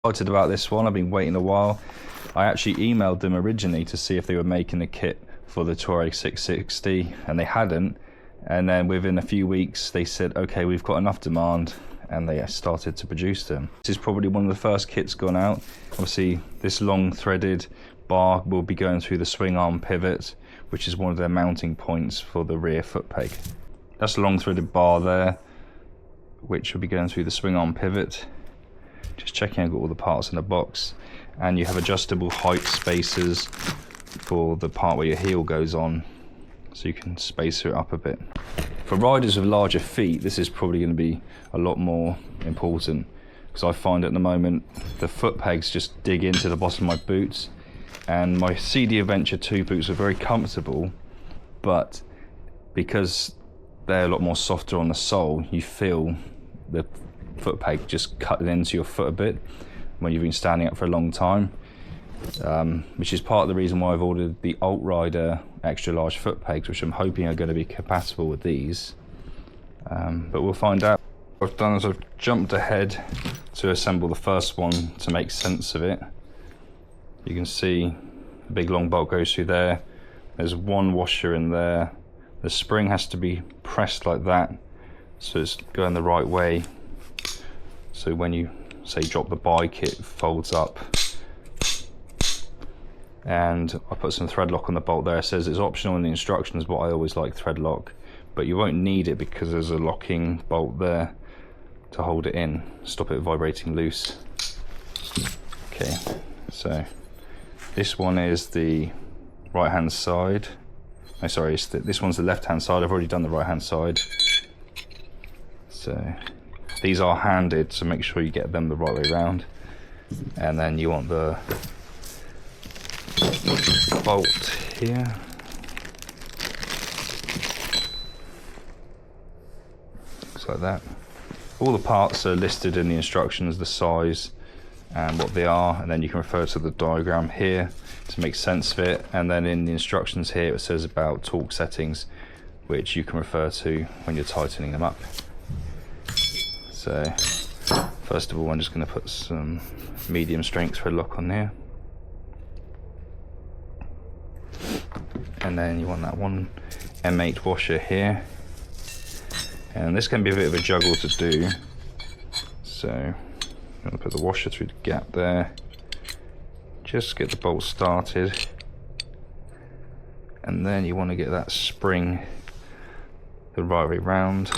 Excited about this one. I've been waiting a while. I actually emailed them originally to see if they were making a kit for the Tuareg 660, and they hadn't. And then within a few weeks they said, okay, we've got enough demand, and they started to produce them. This is probably one of the first kits gone out. Obviously this long threaded bar will be going through the swing arm pivot, which is one of their mounting points for the rear foot peg. That's a long threaded bar there, which will be going through the swing arm pivot. Just checking I've got all the parts in the box. And you have adjustable height spacers for the part where your heel goes on, so you can spacer it up a bit. For riders with larger feet, this is probably going to be a lot more important, because I find at the moment the foot pegs just dig into the bottom of my boots, and my CD Adventure 2 boots are very comfortable, but because they're a lot more softer on the sole, you feel the foot peg just cutting into your foot a bit when you've been standing up for a long time, which is part of the reason why I've ordered the ALTRider extra large foot pegs, which I'm hoping are going to be compatible with these, but we'll find out. What I've done is I've jumped ahead to assemble the first one to make sense of it. You can see the big long bolt goes through there. There's one washer in there. The spring has to be pressed like that so it's going the right way, so when you say drop the bike it folds up. And I put some thread lock on the bolt there. It says it's optional in the instructions, but I always like thread lock, but you won't need it because there's a locking bolt there to hold it in, stop it vibrating loose. Okay, so this one is the right hand side. No, sorry, this one's the left hand side. I've already done the right hand side. So these are handed, so make sure you get them the right way around. And then you want the bolt here. Looks like that. All the parts are listed in the instructions, the size and what they are, and then you can refer to the diagram here to make sense of it. And then in the instructions here it says about torque settings, which you can refer to when you're tightening them up. So first of all, I'm just going to put some medium strength thread lock on here, and then you want that one M8 washer here, and this can be a bit of a juggle to do, so I'm going to put the washer through the gap there, just get the bolt started, and then you want to get that spring the right way round.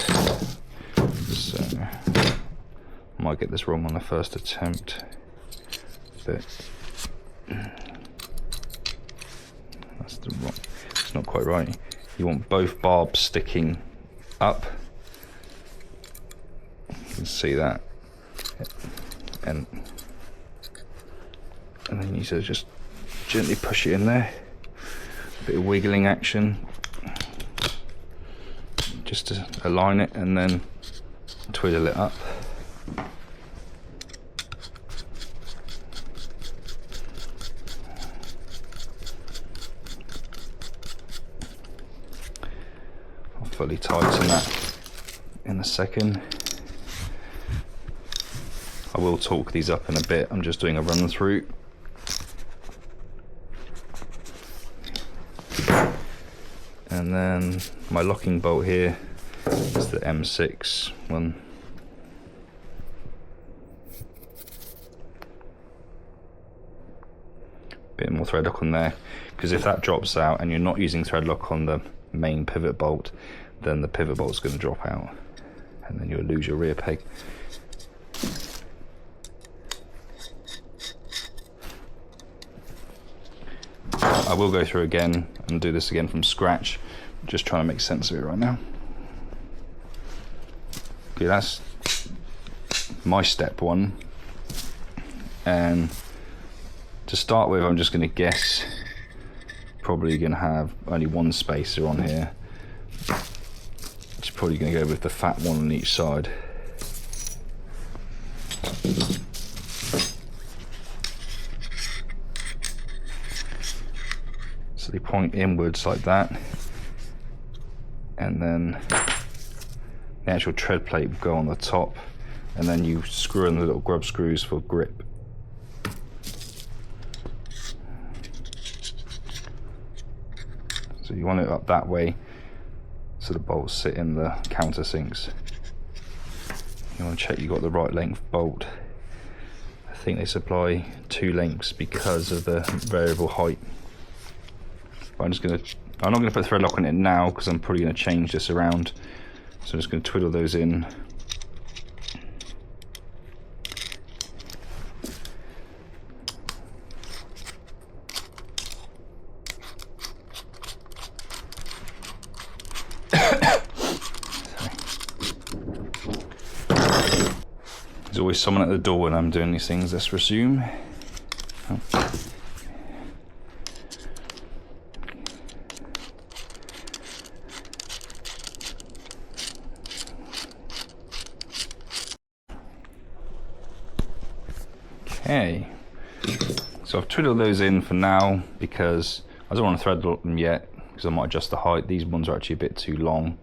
So I might get this wrong on the first attempt, but that's the wrong, it's not quite right. You want both barbs sticking up, you can see that, and then you need to just gently push it in there, a bit of wiggling action just to align it, and then twiddle it up. I'll fully tighten that in a second. I will torque these up in a bit, I'm just doing a run through. And then my locking bolt here is the M6 one. Bit more thread lock on there, because if that drops out and you're not using thread lock on the main pivot bolt, then the pivot bolt's going to drop out and then you'll lose your rear peg. I will go through again and do this again from scratch, just trying to make sense of it right now. Okay, that's my step one, and to start with I'm just going to guess probably going to have only one spacer on here. It's probably going to go with the fat one on each side. So they point inwards like that, and then the actual tread plate will go on the top, and then you screw in the little grub screws for grip So you want it up that way so the bolts sit in the countersinks. You want to check you got the right length bolt. I think they supply 2 lengths because of the variable height. But I'm not going to put thread lock on it now because I'm probably going to change this around. So I'm just going to twiddle those in. There's always someone at the door when I'm doing these things, let's resume. Oh. Okay, so I've twiddled those in for now because I don't want to thread lock them yet because I might adjust the height. These ones are actually a bit too long,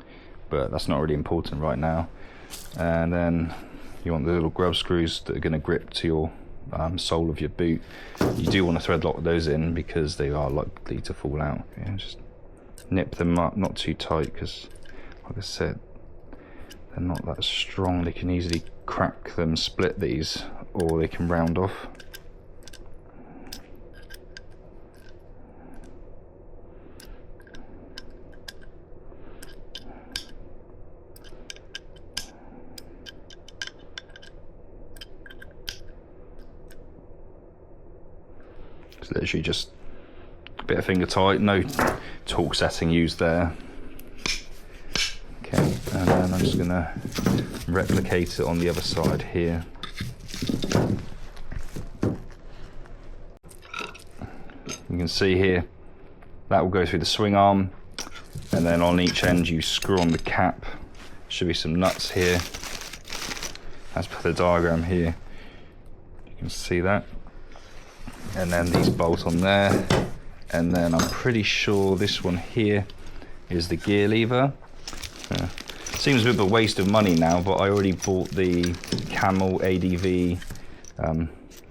but that's not really important right now. And then you want the little grub screws that are going to grip to your sole of your boot. You do want to thread lock those in because they are likely to fall out. Yeah, just nip them up, not too tight because, like I said, they're not that strong. They can easily crack them, split these, or they can round off. So literally just a bit of finger tight, no torque setting used there. Okay, and then I'm just gonna replicate it on the other side here. You can see here that will go through the swing arm, and then on each end you screw on the cap. Should be some nuts here as per the diagram here. You can see that, and then these bolt on there, and then I'm pretty sure this one here is the gear lever. Seems a bit of a waste of money now, but I already bought the Camel ADV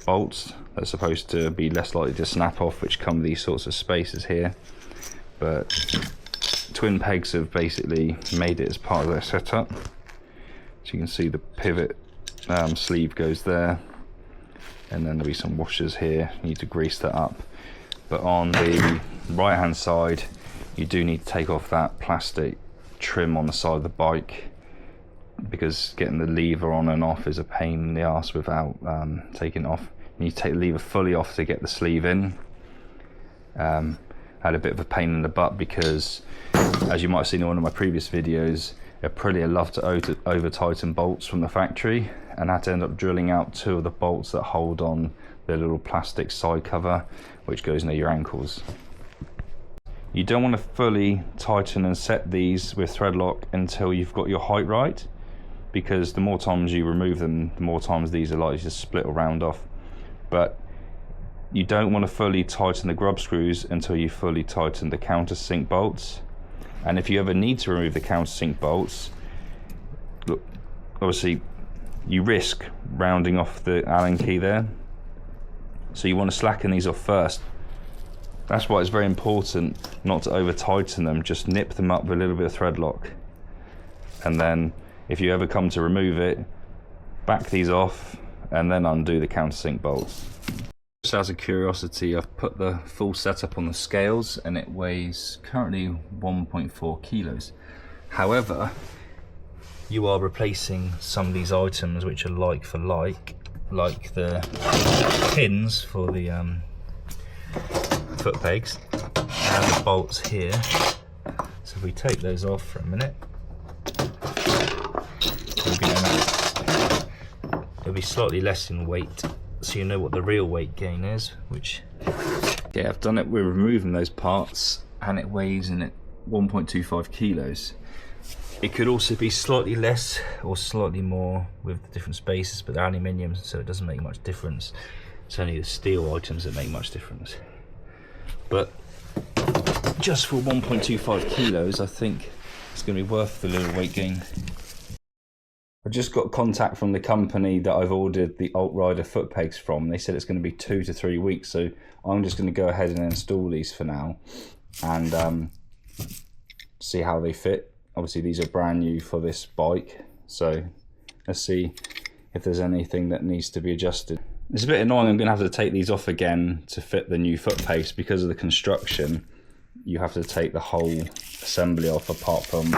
bolts. They're supposed to be less likely to snap off, which come with these sorts of spaces here. But TwinPegs have basically made it as part of their setup. So you can see the pivot sleeve goes there, and then there'll be some washers here. You need to grease that up. But on the right hand side, you do need to take off that plastic trim on the side of the bike, because getting the lever on and off is a pain in the ass without taking it off. You need to take the lever fully off to get the sleeve in. Had a bit of a pain in the butt because, as you might have seen in one of my previous videos, Aprilia love to over tighten bolts from the factory, and I had to end up drilling out 2 of the bolts that hold on the little plastic side cover, which goes near your ankles. You don't want to fully tighten and set these with thread lock until you've got your height right, because the more times you remove them, the more times these are likely to split or round off. But you don't want to fully tighten the grub screws until you fully tighten the countersink bolts. And if you ever need to remove the countersink bolts, look, obviously you risk rounding off the Allen key there, so you want to slacken these off first. That's why it's very important not to over tighten them. Just nip them up with a little bit of thread lock, and then if you ever come to remove it, back these off and then undo the countersink bolts. Just out of curiosity, I've put the full setup on the scales and it weighs currently 1.4 kilos. However, you are replacing some of these items which are like for like the pins for the foot pegs and the bolts here. So if we take those off for a minute, it'll be slightly less in weight, so you know what the real weight gain is. Which, yeah, I've done it. We're removing those parts and it weighs in at 1.25 kilos. It could also be slightly less or slightly more with the different spaces, but they're aluminium, so it doesn't make much difference. It's only the steel items that make much difference. But just for 1.25 kilos, I think it's going to be worth the little weight gain. I just got contact from the company that I've ordered the ALTRider foot pegs from. They said it's going to be 2 to 3 weeks, so I'm just going to go ahead and install these for now. And see how they fit. Obviously these are brand new for this bike, so let's see if there's anything that needs to be adjusted. It's a bit annoying, I'm going to have to take these off again to fit the new foot pegs. Because of the construction, you have to take the whole assembly off apart from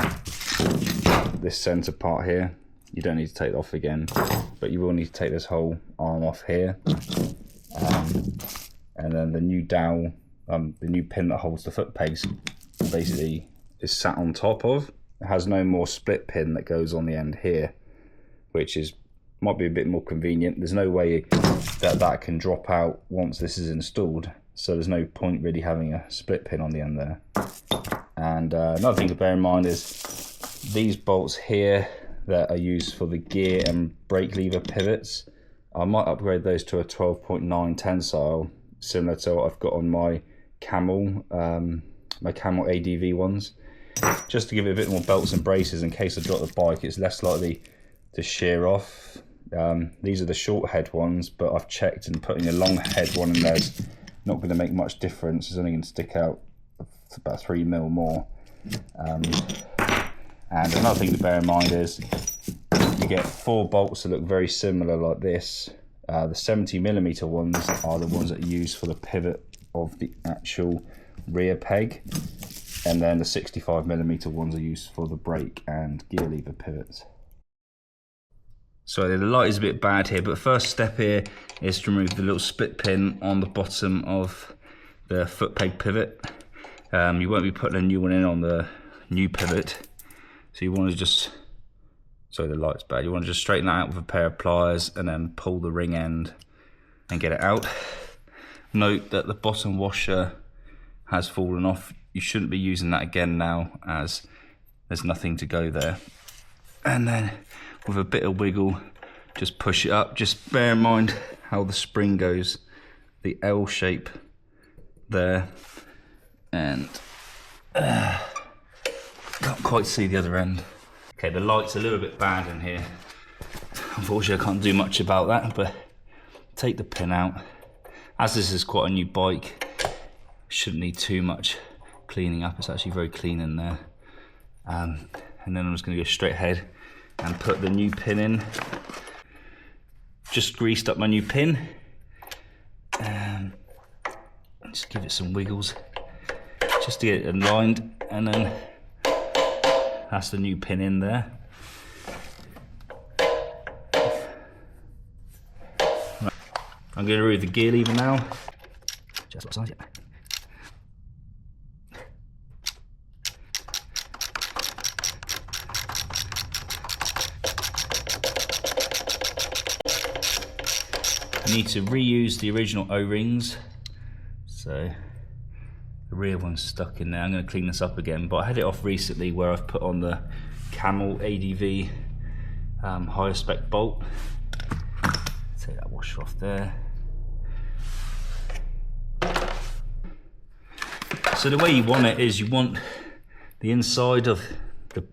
this centre part here. You don't need to take it off again, but you will need to take this whole arm off here. And then the new dowel, the new pin that holds the foot pegs basically is sat on top of. It has no more split pin that goes on the end here, which might be a bit more convenient. There's no way that can drop out once this is installed, so there's no point really having a split pin on the end there. And another thing to bear in mind is these bolts here that are used for the gear and brake lever pivots. I might upgrade those to a 12.9 tensile, similar to what I've got on my Camel, ADV ones, just to give it a bit more belts and braces in case I drop the bike. It's less likely to shear off. These are the short head ones, but I've checked, and putting a long head one in there is not going to make much difference. It's only going to stick out about 3 mil more. And another thing to bear in mind is you get 4 bolts that look very similar like this. The 70mm ones are the ones that are used for the pivot of the actual rear peg, and then the 65mm ones are used for the brake and gear lever pivots. So the light is a bit bad here, but first step here is to remove the little split pin on the bottom of the foot peg pivot. You won't be putting a new one in on the new pivot, so you want to just, sorry the light's bad, you want to just straighten that out with a pair of pliers and then pull the ring end and get it out. Note that the bottom washer has fallen off. You shouldn't be using that again now, as there's nothing to go there. And then with a bit of wiggle, just push it up. Just bear in mind how the spring goes, the L shape there, and can't quite see the other end. Okay, the light's a little bit bad in here. Unfortunately, I can't do much about that, but take the pin out. As this is quite a new bike, shouldn't need too much cleaning up. It's actually very clean in there. And then I'm just going to go straight ahead and put the new pin in. Just greased up my new pin. Just give it some wiggles just to get it aligned, and then that's the new pin in there. Right. I'm going to remove the gear lever now. Just what size, yeah. I need to reuse the original O-rings, so the rear one's stuck in there. I'm going to clean this up again, but I had it off recently where I've put on the Camel ADV higher spec bolt. Take that washer off there. So the way you want it is you want the inside of the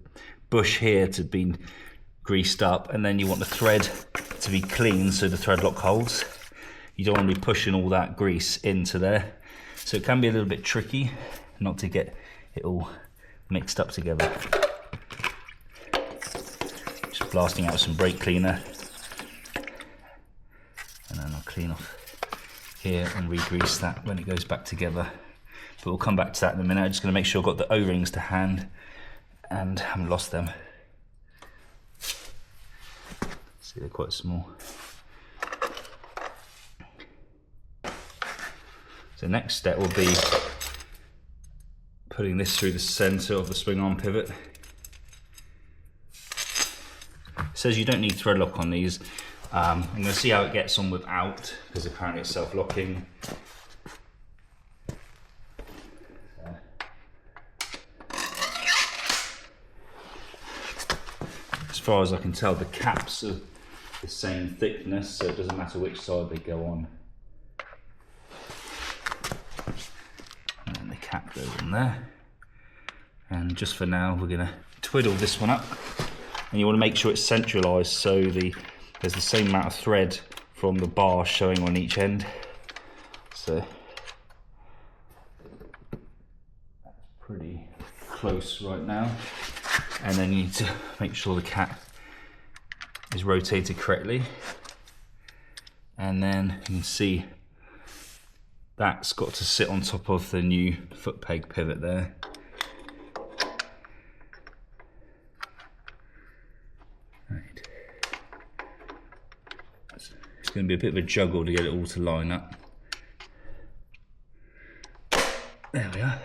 bush here to be greased up, and then you want the thread to be clean so the thread lock holds. You don't want to be pushing all that grease into there, so it can be a little bit tricky not to get it all mixed up together. Just blasting out some brake cleaner, and then I'll clean off here and re-grease that when it goes back together, but we'll come back to that in a minute. I'm just going to make sure I've got the O-rings to hand and haven't lost them. See, they're quite small. So next step will be putting this through the centre of the swing arm pivot. It says you don't need thread lock on these. I'm going to see how it gets on without, because apparently it's self-locking. As far as I can tell, the caps are the same thickness, so it doesn't matter which side they go on. And then the cap goes in there. And just for now, we're going to twiddle this one up. And you want to make sure it's centralised, so there's the same amount of thread from the bar showing on each end. So that's pretty close right now. And then you need to make sure the cat is rotated correctly. And then you can see that's got to sit on top of the new foot peg pivot there. Right. It's going to be a bit of a juggle to get it all to line up. There we are.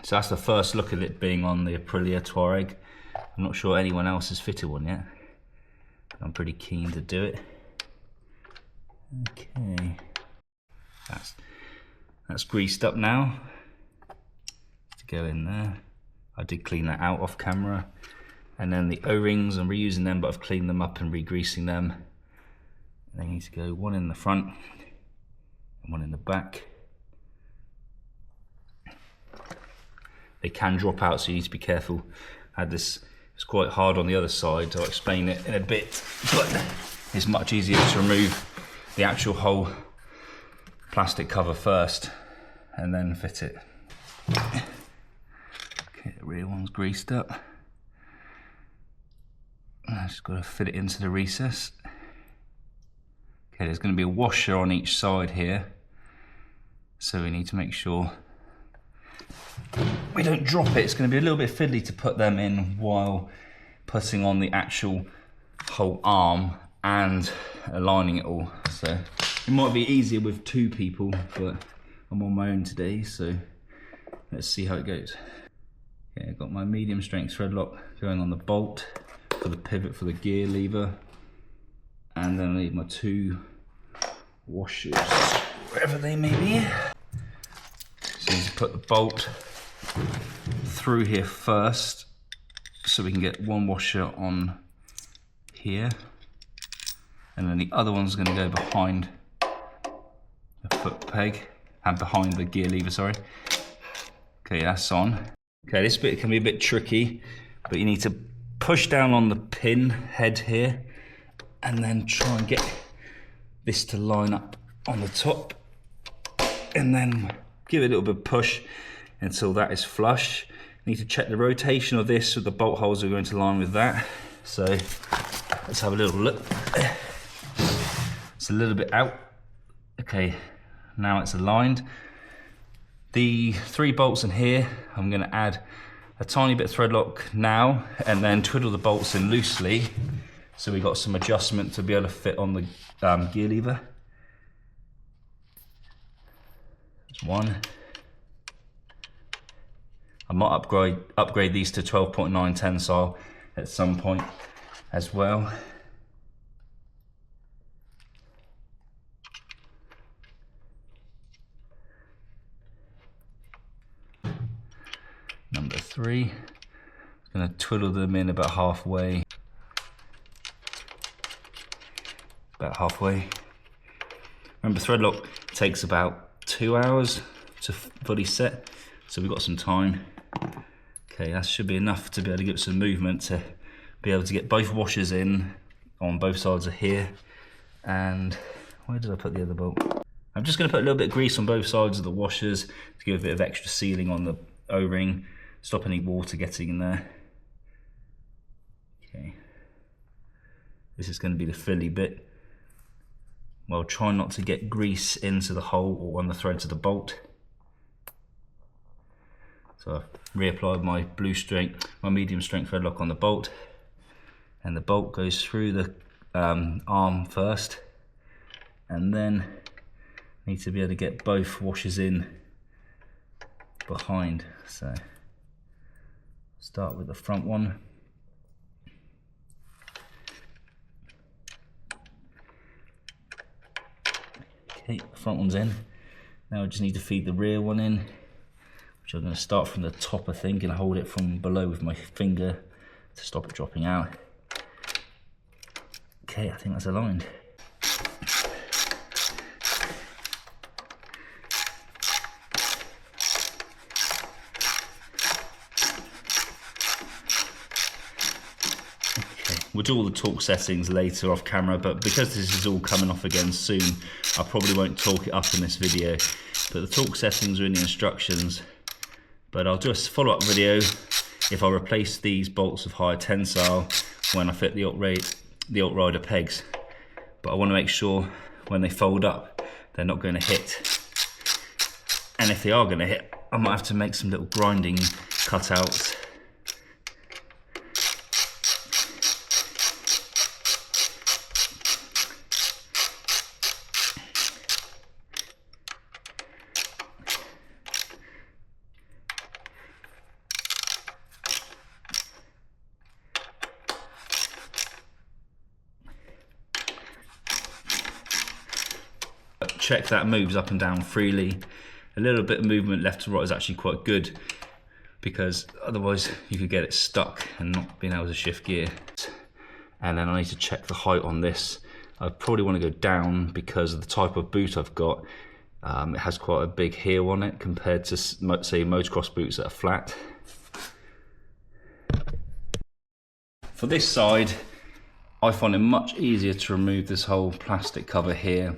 So that's the first look at it being on the Aprilia Tuareg. I'm not sure anyone else has fitted one yet. I'm pretty keen to do it. Okay. That's greased up now. To go in there. I did clean that out off camera. And then the O-rings, I'm reusing them, but I've cleaned them up and re-greasing them. And they need to go one in the front and one in the back. They can drop out, so you need to be careful. I had this, it's quite hard on the other side. I'll explain it in a bit, but it's much easier to remove the actual whole plastic cover first and then fit it. Okay, the rear one's greased up. I just got to fit it into the recess. Okay, there's going to be a washer on each side here, so we need to make sure we don't drop it. It's going to be a little bit fiddly to put them in while putting on the actual whole arm and aligning it all. So it might be easier with two people, but I'm on my own today, so let's see how it goes. Okay, I've got my medium strength thread lock going on the bolt for the pivot for the gear lever, and then I need my two washers wherever they may be. So you need to put the bolt through here first, so we can get one washer on here, and then the other one's going to go behind the foot peg and behind the gear lever, sorry. Okay, that's on. Okay, this bit can be a bit tricky, but you need to push down on the pin head here and then try and get this to line up on the top, and then give it a little bit of push until that is flush. You need to check the rotation of this so the bolt holes are going to line with that. So let's have a little look. It's a little bit out. Okay, now it's aligned. The 3 bolts in here, I'm going to add a tiny bit of thread lock now and then twiddle the bolts in loosely, so we got some adjustment to be able to fit on the gear lever. There's one. I might upgrade these to 12.9 tensile at some point as well. Number 3, I'm going to twiddle them in about halfway. Remember, thread lock takes about 2 hours to fully set, so we've got some time. Okay, that should be enough to be able to give it some movement to be able to get both washers in on both sides of here. And where did I put the other bolt? I'm just going to put a little bit of grease on both sides of the washers to give a bit of extra sealing on the O-ring, stop any water getting in there. Okay, this is going to be the filly bit. Well, try not to get grease into the hole or on the threads of the bolt. So I've reapplied my my medium strength thread lock on the bolt, and the bolt goes through the arm first, and then need to be able to get both washers in behind. So start with the front one. Okay, the front one's in. Now I just need to feed the rear one in, which I'm going to start from the top, I think, and hold it from below with my finger to stop it dropping out. Okay, I think that's aligned. We'll do all the torque settings later off camera, but because this is all coming off again soon, I probably won't torque it up in this video. But the torque settings are in the instructions But I'll do a follow-up video if I replace these bolts of higher tensile when I fit the ALTRider pegs. But I want to make sure when they fold up, they're not going to hit. And if they are going to hit, I might have to make some little grinding cutouts. Check that moves up and down freely. A little bit of movement left to right is actually quite good, because otherwise you could get it stuck and not being able to shift gear. And then I need to check the height on this. I probably want to go down because of the type of boot I've got. It has quite a big heel on it compared to, say, motocross boots that are flat. For this side, I find it much easier to remove this whole plastic cover here.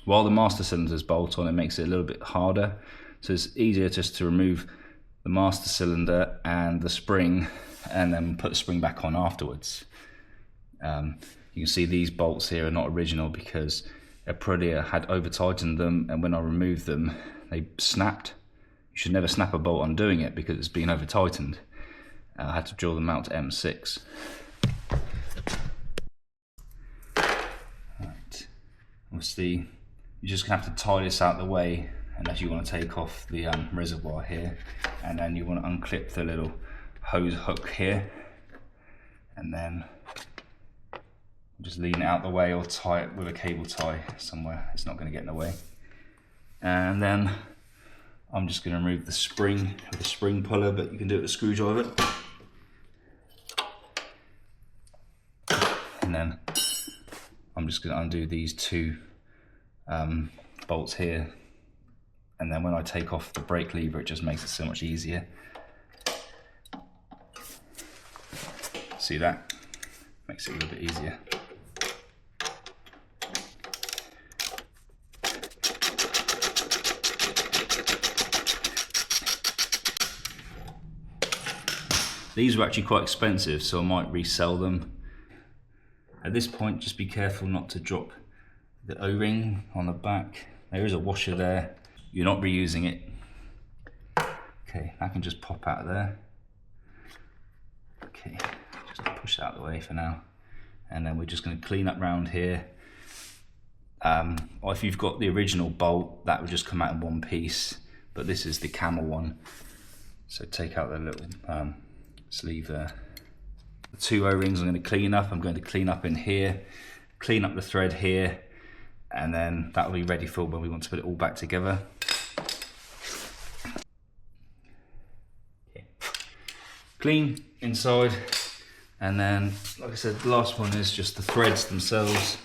While the master cylinder's bolt on, it makes it a little bit harder. So it's easier just to remove the master cylinder and the spring, and then put the spring back on afterwards. You can see these bolts here are not original because Aprilia had over tightened them, and when I removed them, they snapped. You should never snap a bolt on doing it because it's been over tightened. I had to drill them out to M6. Right. Obviously, you're just gonna have to tie this out of the way unless you want to take off the reservoir here, and then you want to unclip the little hose hook here, and then just lean it out the way or tie it with a cable tie somewhere. It's not going to get in the way. And then I'm just going to remove the spring with a spring puller, but you can do it with a screwdriver. And then I'm just going to undo these two bolts here, and then when I take off the brake lever, it just makes it so much easier. See that? Makes it a little bit easier. These were actually quite expensive, so I might resell them. At this point, just be careful not to drop the O-ring on the back. There is a washer there. You're not reusing it. Okay, that can just pop out of there. Okay, just push that out of the way for now. And then we're just going to clean up round here. Or if you've got the original bolt, that would just come out in one piece, but this is the camel one. So take out the little sleeve there. The two O-rings I'm going to clean up. I'm going to clean up in here, clean up the thread here, and then that will be ready for when we want to put it all back together. Okay. Clean inside, and then, like I said, the last one is just the threads themselves.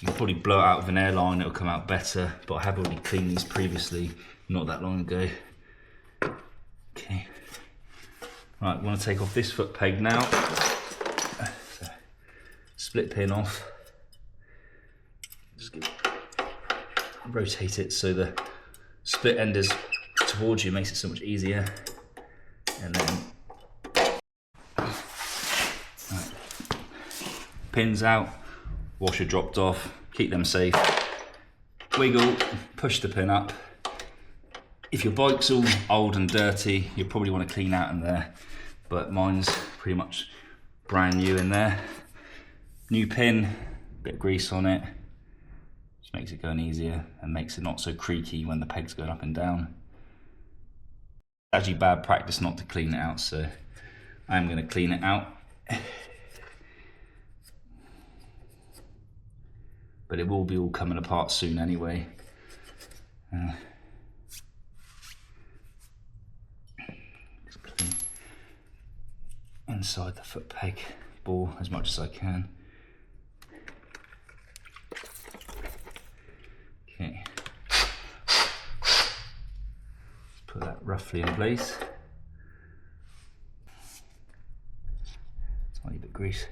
You can probably blow it out with an airline, it'll come out better, but I have already cleaned these previously, not that long ago. Okay. Right, we want to take off this foot peg now. So, split pin off. Just rotate it so the split end is towards you, makes it so much easier. And then right. Pins out, washer dropped off, keep them safe. Wiggle, push the pin up. If your bike's all old and dirty, you probably want to clean out in there, but mine's pretty much brand new in there. New pin, bit of grease on it, just makes it going easier and makes it not so creaky when the peg's going up and down. It's actually bad practice not to clean it out, so I'm going to clean it out. But it will be all coming apart soon anyway. Inside the foot peg ball as much as I can. Okay. Put that roughly in place. Tiny bit of grease.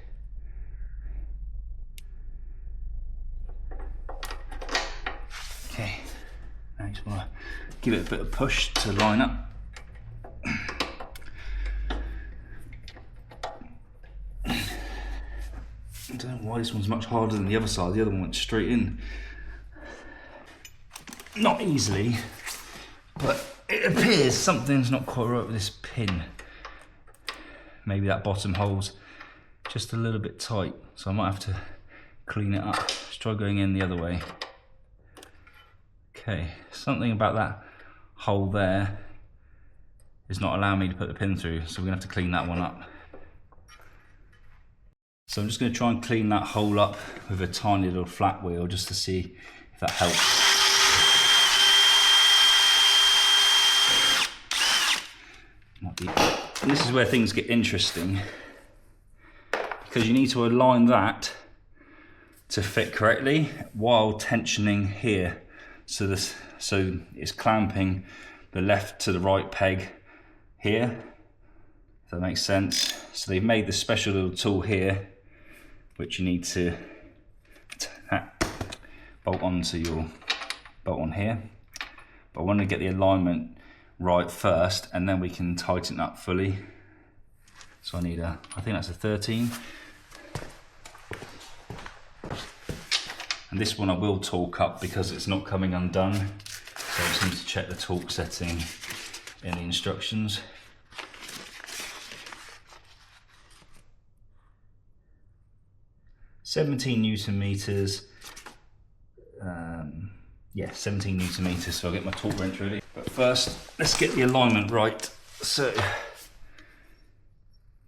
Okay. Now just Just want to give it a bit of push to line up. I don't know why this one's much harder than the other side. The other one went straight in. Not easily, but it appears something's not quite right with this pin. Maybe that bottom hole's just a little bit tight, so I might have to clean it up. Let's try going in the other way. Okay, something about that hole there is not allowing me to put the pin through, so we're gonna have to clean that one up. So I'm just gonna try and clean that hole up with a tiny little flat wheel just to see if that helps. And this is where things get interesting, because you need to align that to fit correctly while tensioning here. So it's clamping the left to the right peg here, if that makes sense. So they've made this special little tool here, which you need to bolt onto your bolt on here. But I want to get the alignment right first, and then we can tighten it up fully. So I need I think that's a 13. And this one I will torque up because it's not coming undone. So I just need to check the torque setting in the instructions. £17 Nm. Yeah, 17 Newton meters, so I'll get my torque wrench ready. But first, let's get the alignment right. So,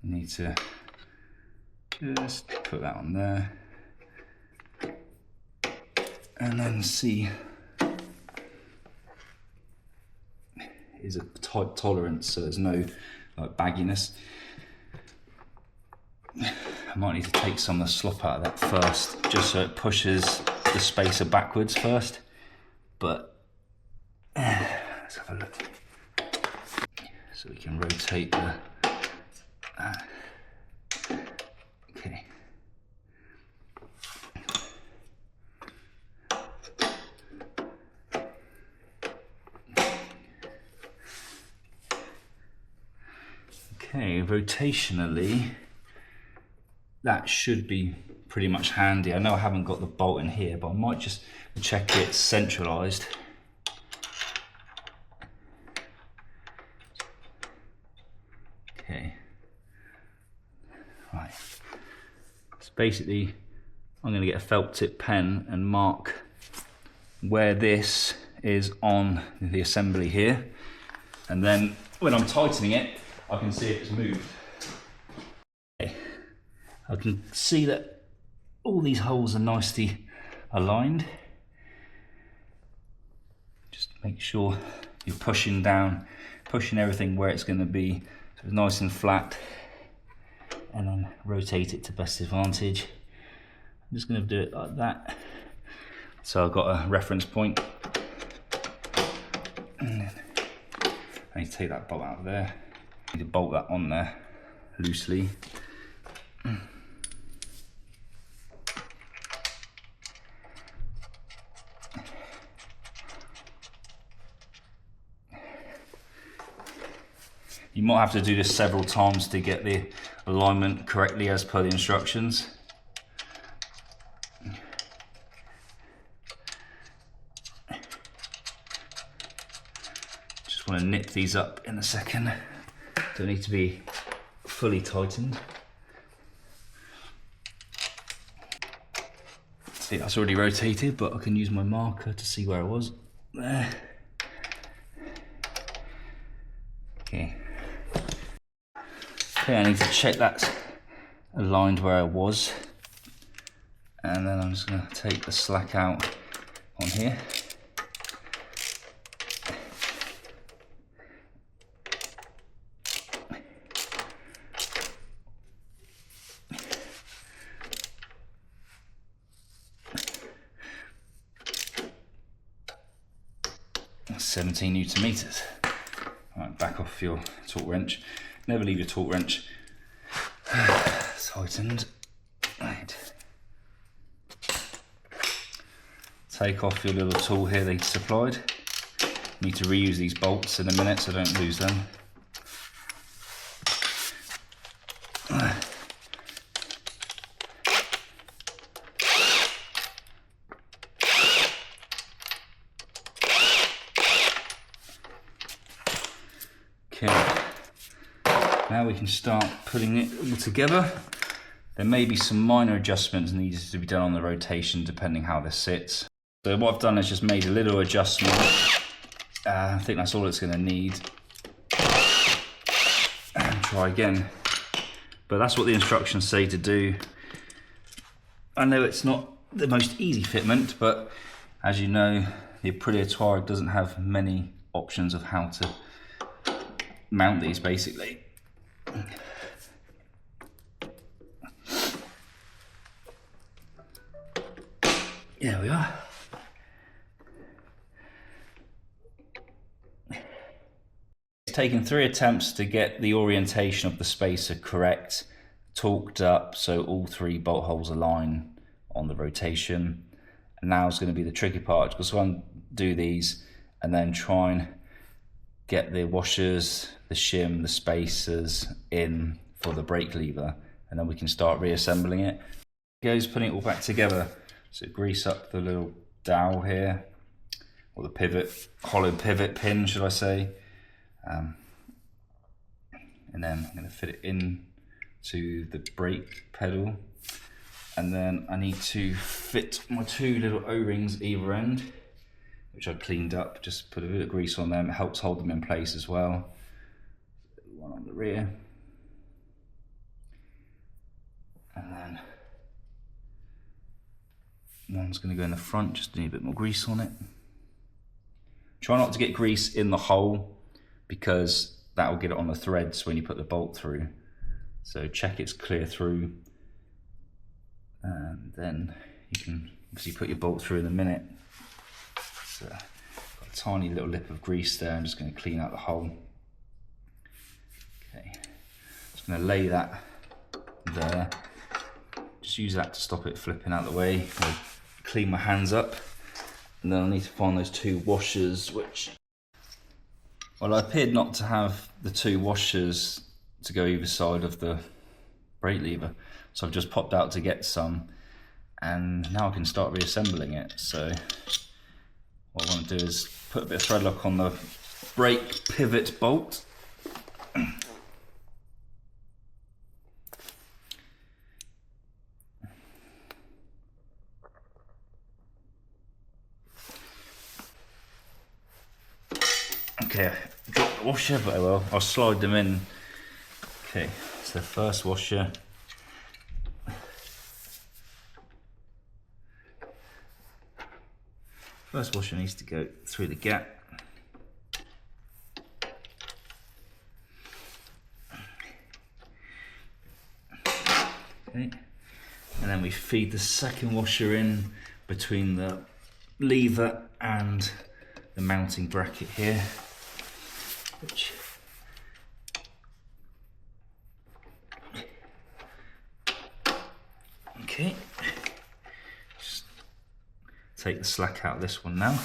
you need to just put that on there. And then see, is a tight tolerance, so there's no like bagginess. I might need to take some of the slop out of that first, just so it pushes the spacer backwards first. But let's have a look. So we can rotate the. Okay. Okay, rotationally, that should be pretty much handy. I know I haven't got the bolt in here, but I might just check it's centralized. Okay. Right. So basically, I'm going to get a felt tip pen and mark where this is on the assembly here. And then when I'm tightening it, I can see if it's moved. Okay. I can see that all these holes are nicely aligned. Just make sure you're pushing down, pushing everything where it's going to be, so it's nice and flat, and then rotate it to best advantage. I'm just going to do it like that. So I've got a reference point. And then I need to take that bolt out of there. I need to bolt that on there loosely. You might have to do this several times to get the alignment correctly as per the instructions. Just want to nip these up in a second. Don't need to be fully tightened. See, that's already rotated, but I can use my marker to see where I was. There. Okay. Okay, I need to check that's aligned where I was, and then I'm just going to take the slack out on here. That's 17 Newton meters. Right, back off your torque wrench. Never leave your torque wrench tightened. Right. Take off your little tool here they supplied. Need to reuse these bolts in a minute so I don't lose them. Okay, now we can start putting it all together. There may be some minor adjustments needed to be done on the rotation depending how this sits. So what I've done is just made a little adjustment. I think that's all it's going to need. And try again. But that's what the instructions say to do. I know it's not the most easy fitment, but as you know, the Aprilia Tuareg doesn't have many options of how to mount these basically. There we are. It's taken 3 attempts to get the orientation of the spacer correct, torqued up so all 3 bolt holes align on the rotation. And now it's going to be the tricky part, because we're going to do these and then try and get the washers, the shim, the spacers in for the brake lever, and then we can start reassembling it. Goes putting it all back together. So grease up the little dowel here, or the pivot, hollow pivot pin should I say, and then I'm going to fit it in to the brake pedal, and then I need to fit my 2 little O-rings either end, which I cleaned up, just put a bit of grease on them. It helps hold them in place as well. One on the rear, and then one's going to go in the front, just need a bit more grease on it. Try not to get grease in the hole, because that will get it on the threads when you put the bolt through. So check it's clear through, and then you can obviously put your bolt through in a minute. So got a tiny little lip of grease there. I'm just going to clean out the hole. Okay, just going to lay that there. Just use that to stop it flipping out the way. I'll clean my hands up, and then I need to find those 2 washers, which, well, I appeared not to have the 2 washers to go either side of the brake lever, so I've just popped out to get some, and now I can start reassembling it. So what I want to do is put a bit of thread lock on the brake pivot bolt. Okay, I dropped the washer, but I'll slide them in. Okay, so the first washer. First washer needs to go through the gap. Okay, and then we feed the second washer in between the lever and the mounting bracket here, which okay, just take the slack out of this one now.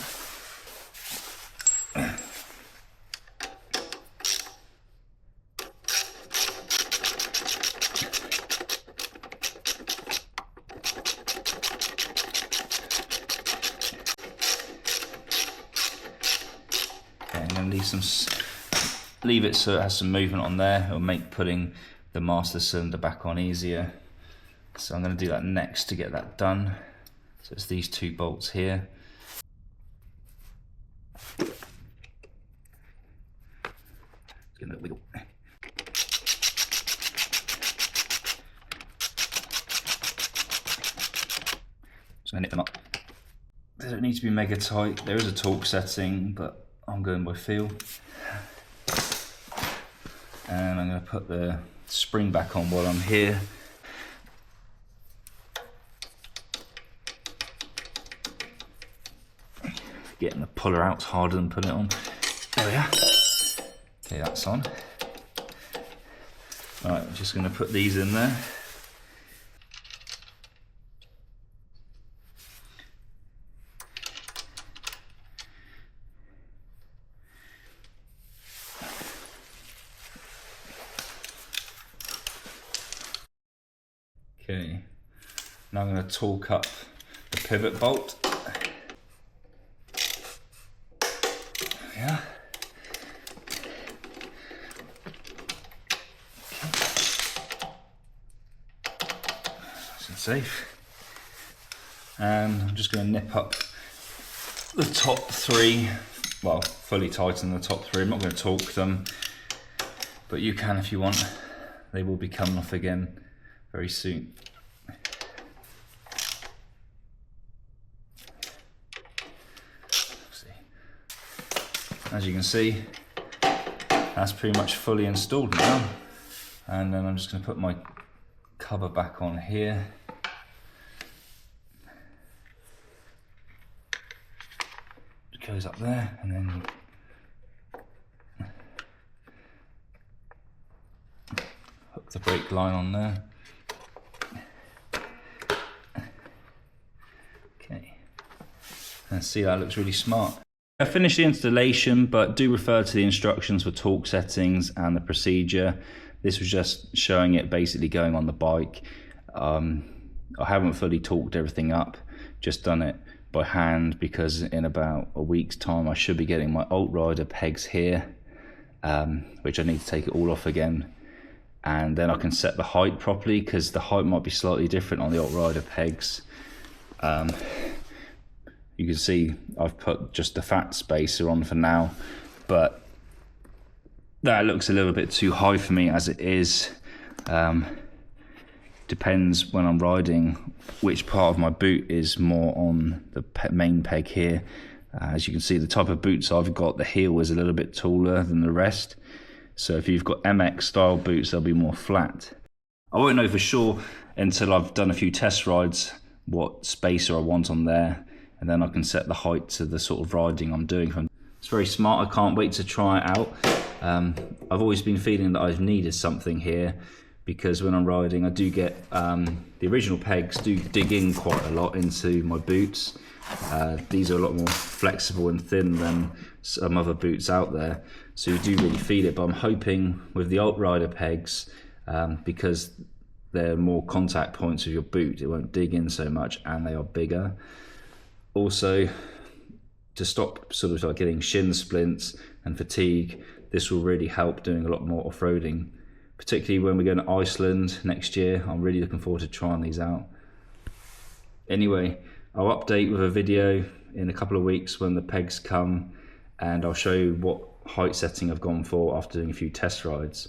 And then leave it so it has some movement on there. It'll make putting the master cylinder back on easier. So I'm going to do that next to get that done. So it's these 2 bolts here. Just give it a wiggle. So I knit them up. They don't need to be mega tight. There is a torque setting, but I'm going by feel. And I'm going to put the spring back on while I'm here. Getting the puller out harder than putting it on. There we are. Okay, that's on. Alright, I'm just going to put these in there. Okay, now I'm going to torque up the pivot bolt. Yeah. Nice and safe. And I'm just going to nip up the top three, well, fully tighten the top three. I'm not going to torque them, but you can if you want. They will be coming off again very soon. As you can see, that's pretty much fully installed now. And then I'm just going to put my cover back on here. It goes up there, and then hook the brake line on there. Okay, and see, that looks really smart. I finished the installation, but do refer to the instructions for torque settings and the procedure. This was just showing it basically going on the bike. I haven't fully torqued everything up, just done it by hand, because in about a week's time I should be getting my ALTRider pegs here, which I need to take it all off again, and then I can set the height properly, because the height might be slightly different on the ALTRider pegs. You can see I've put just the fat spacer on for now, but that looks a little bit too high for me as it is. Depends when I'm riding which part of my boot is more on the main peg here. As you can see, the type of boots I've got, the heel is a little bit taller than the rest. So if you've got MX style boots, they'll be more flat. I won't know for sure until I've done a few test rides what spacer I want on there, and then I can set the height to the sort of riding I'm doing. It's very smart. I can't wait to try it out. I've always been feeling that I've needed something here, because when I'm riding I do get, the original pegs do dig in quite a lot into my boots. These are a lot more flexible and thin than some other boots out there, so you do really feel it. But I'm hoping with the ALTRider pegs, because they're more contact points of your boot, it won't dig in so much, and they are bigger. Also, to stop sort of like getting shin splints and fatigue, this will really help doing a lot more off-roading, particularly when we're going to Iceland next year. I'm really looking forward to trying these out. Anyway, I'll update with a video in a couple of weeks when the pegs come, and I'll show you what height setting I've gone for after doing a few test rides.